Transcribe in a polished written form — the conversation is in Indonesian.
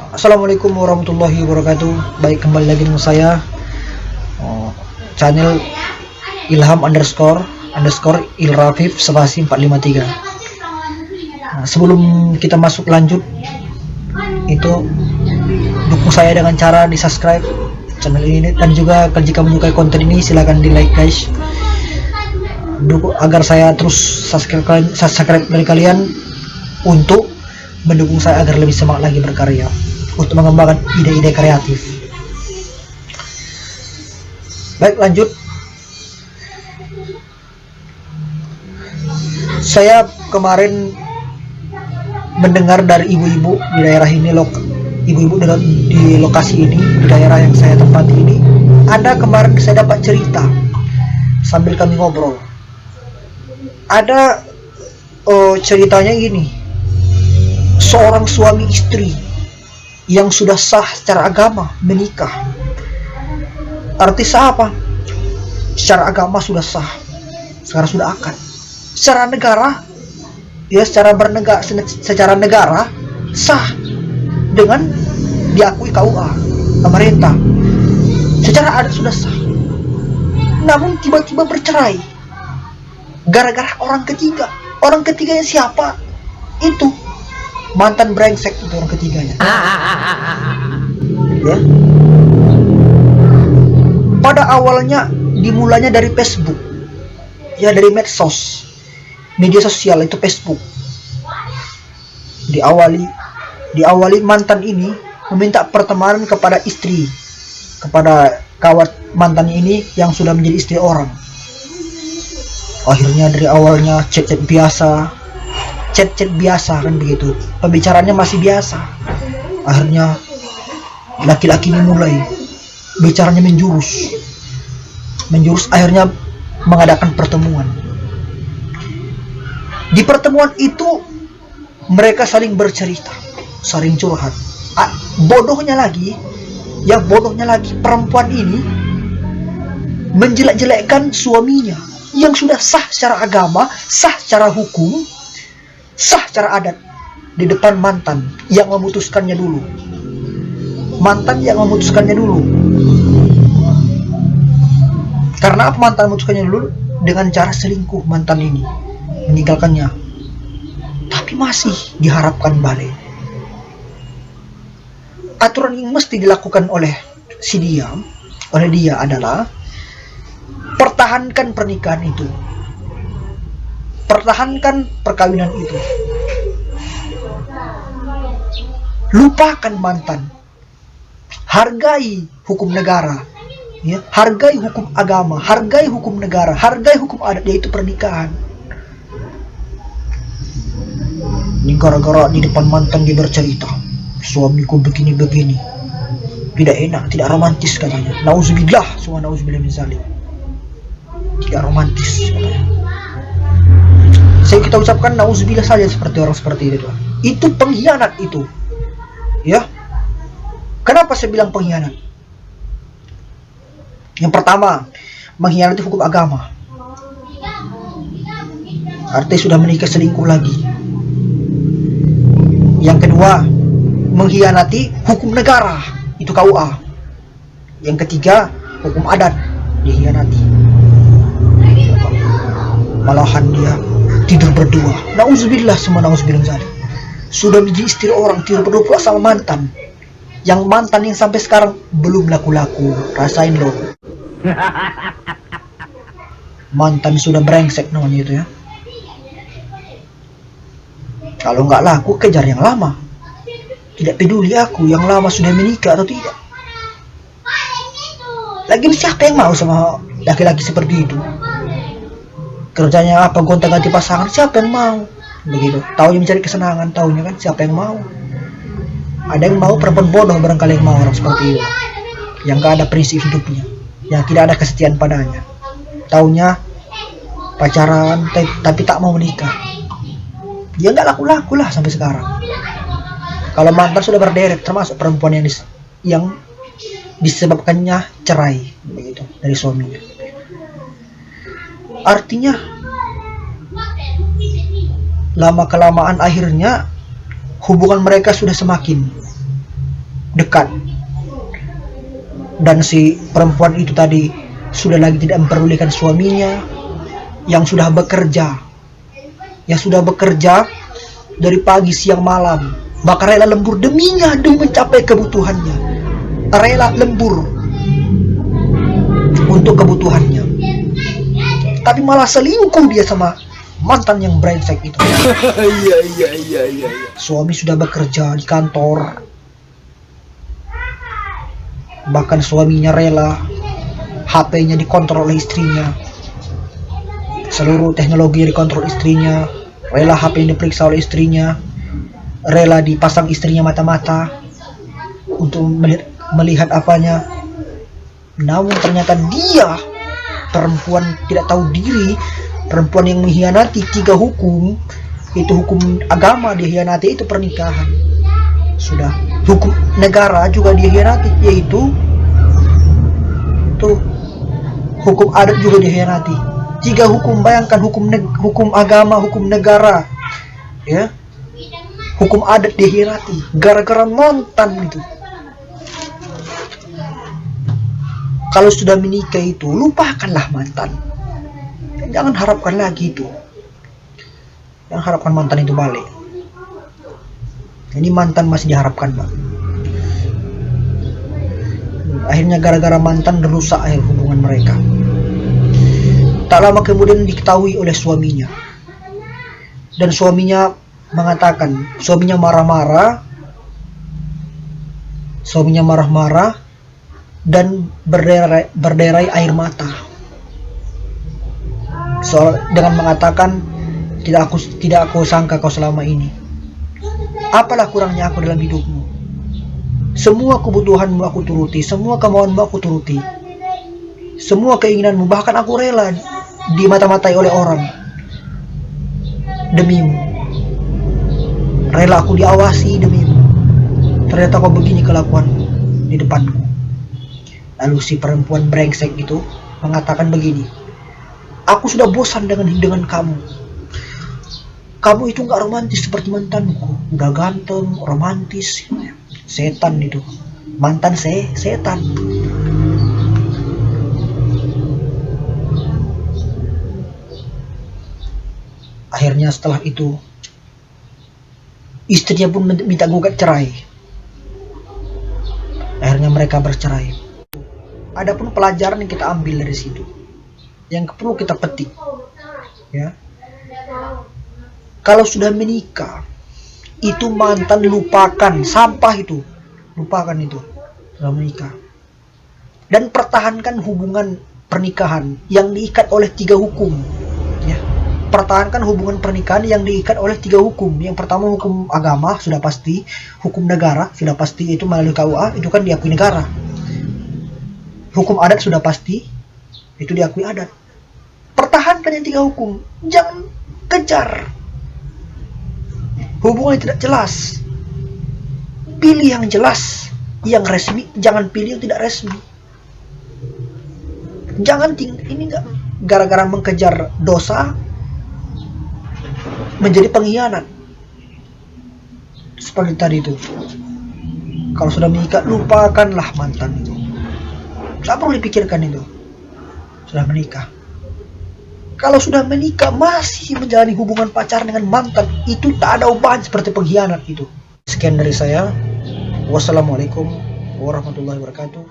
Assalamualaikum warahmatullahi wabarakatuh. Baik, kembali lagi dengan saya, channel Ilham underscore Ilrafif spasi 453. Sebelum kita masuk lanjut, itu dukung saya dengan cara di subscribe channel ini, dan juga jika menyukai konten ini silahkan di like guys, dukung agar saya terus subscribe dari kalian untuk mendukung saya agar lebih semangat lagi berkarya untuk mengembangkan ide-ide kreatif. Baik, lanjut. Saya kemarin mendengar dari ibu-ibu di daerah ini, ibu-ibu di lokasi ini, di daerah yang saya tempati ini, ada kemarin saya dapat cerita sambil kami ngobrol. Ada ceritanya gini, seorang suami istri yang sudah sah secara agama menikah. Arti sah apa? Secara agama sudah sah, sekarang sudah akad. Secara negara, ya secara negara sah dengan diakui KUA pemerintah. Secara adat sudah sah. Namun tiba-tiba bercerai gara-gara orang ketiga. Orang ketiganya siapa? Itu mantan brengsek, itu orang ketiganya. Ya. Pada awalnya dimulainya dari Facebook, ya, dari medsos, media sosial itu Facebook. Diawali mantan ini meminta pertemanan kepada istri, kepada kawan mantannya ini yang sudah menjadi istri orang. Akhirnya dari awalnya chat-chat biasa kan begitu, pembicaraannya masih biasa. Akhirnya laki-laki ini mulai bicaranya menjurus, akhirnya mengadakan pertemuan. Di pertemuan itu mereka saling bercerita, saling curhat. Bodohnya lagi, perempuan ini menjelek-jelekkan suaminya yang sudah sah secara agama, sah secara hukum, sah secara adat di depan mantan yang memutuskannya dulu. Karena apa mantan memutuskannya dulu? Dengan cara selingkuh mantan ini, meninggalkannya. Tapi masih diharapkan balik. Aturan yang mesti dilakukan oleh dia adalah pertahankan pernikahan itu, pertahankan perkawinan itu, lupakan mantan, hargai hukum negara, ya, hargai hukum agama, hargai hukum negara, hargai hukum adat, yaitu pernikahan. Ini gara-gara di depan mantan dia bercerita, suamiku begini-begini, tidak enak, tidak romantis katanya. Nauzubillah, semua nauzubillah min zalik. Tidak romantis katanya. Saya kita ucapkan nauzubillah saja seperti orang seperti itu. Itu pengkhianat itu. Ya. Kenapa saya bilang pengkhianat? Yang pertama, mengkhianati hukum agama. Artinya sudah menikah selingkuh lagi. Yang kedua, mengkhianati hukum negara, itu KUA. Yang ketiga, hukum adat dikhianati. Malahan dia tidur berdua. Nauzubillah, semua nauzubillah zalik. Sudah menjadi istri orang, tidur berdua sama mantan. Yang mantan yang sampai sekarang belum laku-laku. Rasain loh. Mantan sudah brengsek namanya itu, ya. Kalau nggak laku, kejar yang lama. Tidak peduli aku yang lama sudah menikah atau tidak. Lagi siapa yang mau sama laki-laki seperti itu? Kerjanya apa, gonta-ganti pasangan? Siapa yang mau? Begitu. Taunya mencari kesenangan, taunya kan siapa yang mau? Ada yang mau, perempuan bodoh barangkali yang mau orang seperti itu, yang gak ada prinsip hidupnya, yang tidak ada kesetiaan padanya. Taunya pacaran tapi tak mau menikah. Dia nggak laku-laku lah sampai sekarang. Kalau mantan sudah berderet, termasuk perempuan yang disebabkannya cerai begitu dari suaminya. Artinya lama kelamaan akhirnya hubungan mereka sudah semakin dekat. Dan si perempuan itu tadi sudah lagi tidak memperdulikan suaminya yang sudah bekerja. Yang sudah bekerja dari pagi siang malam, bahkan rela lembur deminya, demi mencapai kebutuhannya. Rela lembur untuk kebutuhannya. Tapi malah selingkuh dia sama mantan yang brengsek itu. Iya. Suami sudah bekerja di kantor, bahkan suaminya rela HP-nya dikontrol oleh istrinya, seluruh teknologi dikontrol istrinya, rela HP-nya diperiksa oleh istrinya, rela dipasang istrinya mata-mata untuk melihat apanya. Namun ternyata dia perempuan tidak tahu diri, perempuan yang mengkhianati 3 hukum. Itu hukum agama dia hianati, itu pernikahan. Sudah hukum negara juga dia hianati, yaitu tuh hukum adat juga dia hianati. 3 hukum, bayangkan, hukum agama, hukum negara, ya, hukum adat dia hianati gara-gara mantan itu. Kalau sudah menikah itu lupakanlah mantan, jangan harapkan lagi itu, jangan harapkan mantan itu balik. Ini mantan masih diharapkan, Pak. Akhirnya gara-gara mantan rusak akhir hubungan mereka. Tak lama kemudian diketahui oleh suaminya, dan suaminya mengatakan, suaminya marah-marah dan berderai air mata. Dengan mengatakan, tidak aku sangka kau selama ini. Apalah kurangnya aku dalam hidupmu? Semua kebutuhanmu aku turuti, semua kemauanmu aku turuti, semua keinginanmu, bahkan aku rela di mata-matai oleh orang demimu. Rela aku diawasi demimu. Ternyata kau begini kelakuanmu di depanku. Lalu si perempuan brengsek itu mengatakan begini, aku sudah bosan dengan kamu. Kamu itu gak romantis seperti mantanku. Udah ganteng, romantis. Setan itu. Mantan setan. Akhirnya setelah itu, istrinya pun minta gugat cerai. Akhirnya mereka bercerai. Adapun pelajaran yang kita ambil dari situ, yang perlu kita petik, ya, kalau sudah menikah, itu mantan lupakan, sampah itu, lupakan itu, sudah menikah. Dan pertahankan hubungan pernikahan yang diikat oleh 3 hukum, ya. Pertahankan hubungan pernikahan yang diikat oleh 3 hukum. Yang pertama hukum agama, sudah pasti. Hukum negara, sudah pasti, itu melalui KUA, itu kan diakui negara. Hukum adat sudah pasti, itu diakui adat. Pertahankan yang 3 hukum, jangan kejar hubungan yang tidak jelas. Pilih yang jelas, yang resmi, jangan pilih yang tidak resmi. Jangan ini enggak gara-gara mengejar dosa menjadi pengkhianat. Seperti tadi itu, kalau sudah menikah, lupakanlah mantan itu. Tak perlu dipikirkan itu. Sudah menikah. Kalau sudah menikah masih menjalani hubungan pacaran dengan mantan, itu tak ada obat seperti pengkhianat itu. Sekian dari saya. Wassalamualaikum warahmatullahi wabarakatuh.